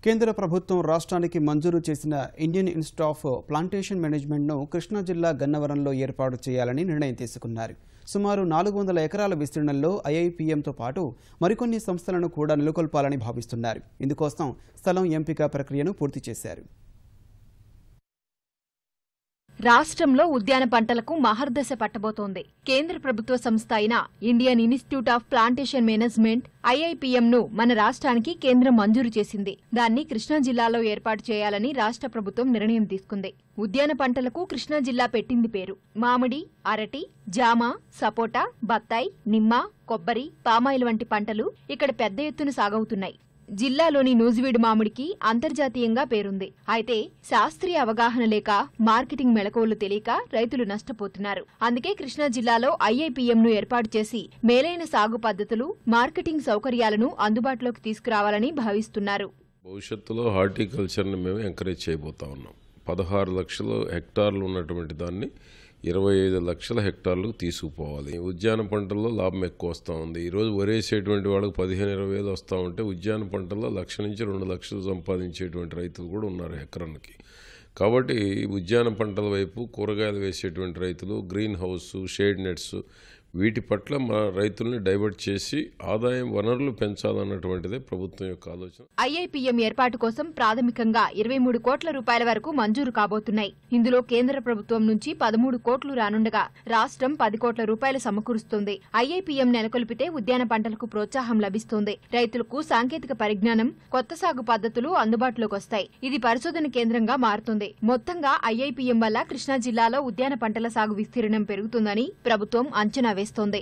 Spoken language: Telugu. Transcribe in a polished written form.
కేంద్ర ప్రభుత్వం రాష్ట్రానికి మంజూరు చేసిన ఇండియన్ ఇన్స్టిట్యూట్ ఆఫ్ ప్లాంటేషన్ మేనేజ్మెంట్ను కృష్ణా జిల్లా గన్నవరంలో ఏర్పాటు చేయాలని నిర్ణయం తీసుకున్నారు. సుమారు 400 ఎకరాల విస్తీర్ణంలో ఐఐపీఎంతో పాటు మరికొన్ని సంస్థలను కూడా నెలకొల్పాలని భావిస్తున్నారు. ఇందుకోసం స్థలం ఎంపిక ప్రక్రియను పూర్తి చేశారు. రాష్ట్రంలో ఉద్యాన పంటలకు మహర్దశ పట్టబోతోంది. కేంద్ర ప్రభుత్వ సంస్థ అయిన Indian Institute of Plantation Management ఐఐపీఎంను మన రాష్ట్రానికి కేంద్రం మంజూరు చేసింది. దాన్ని కృష్ణా జిల్లాలో ఏర్పాటు చేయాలని రాష్ట్ర ప్రభుత్వం నిర్ణయం తీసుకుంది. ఉద్యాన పంటలకు కృష్ణా జిల్లా పెట్టింది పేరు. మామిడి, అరటి, జామ, సపోటా, బత్తాయి, నిమ్మ, కొబ్బరి, పామాయిల్ వంటి పంటలు ఇక్కడ పెద్ద ఎత్తున సాగవుతున్నాయి. జిల్లాలోని నూజివీడు మామిడికి అంతర్జాతీయంగా పేరుంది. అయితే శాస్త్రీయ అవగాహన లేక మార్కెటింగ్ మెళకువలు తెలియక రైతులు నష్టపోతున్నారు. అందుకే కృష్ణా జిల్లాలో ఐఐపీఎంను ఏర్పాటు చేసి మేలైన సాగు పద్ధతులు, మార్కెటింగ్ సౌకర్యాలను అందుబాటులోకి తీసుకురావాలని భావిస్తున్నారు. భవిష్యత్తులో హార్టికల్చర్ని మేము ఎంకరేజ్ చేయబోతా ఉన్నాం. 16 లక్షల హెక్టార్లు ఉన్నటువంటి దాన్ని 25 లక్షల హెక్టార్లకు తీసుకుపోవాలి. ఉద్యాన పంటల్లో లాభం ఎక్కువ వస్తూ ఉంది. ఈరోజు వరేసేటువంటి వాళ్ళకి 15-20 వేలు వస్తూ ఉంటే ఉద్యాన పంటల్లో 1 నుంచి 2 లక్షలు సంపాదించేటువంటి రైతులు కూడా ఉన్నారు ఎకరానికి. కాబట్టి ఉద్యాన పంటల వైపు కూరగాయలు వేసేటువంటి రైతులు, గ్రీన్ హౌస్, షేడ్ నెట్స్ వీటి పట్ల మా రైతుల్ని డైవర్ట్ చేసి ఆదాయం వనరులు పెంచాలన్నటువంటిదే ప్రభుత్వం యొక్క ఆలోచన. ఐఐపీఎం ఏర్పాటు కోసం ప్రాథమికంగా 23 కోట్ల రూపాయల వరకు మంజూరు కాబోతున్నాయి. ఇందులో కేంద్ర ప్రభుత్వం నుంచి 13 కోట్లు రానుండగా రాష్ట్రం 10 కోట్ల రూపాయలు సమకూరుస్తోంది. ఐఐపీఎం నెలకొల్పితే ఉద్యాన పంటలకు ప్రోత్సాహం లభిస్తోంది. రైతులకు సాంకేతిక పరిజ్ఞానం, కొత్త సాగు పద్ధతులు అందుబాటులోకి వస్తాయి. ఇది పరిశోధన కేంద్రంగా మారుతుంది. మొత్తంగా ఐఐపీఎం వల్ల కృష్ణా జిల్లాలో ఉద్యాన పంటల సాగు విస్తీర్ణం పెరుగుతుందని ప్రభుత్వం అంచనా వేస్తోంది.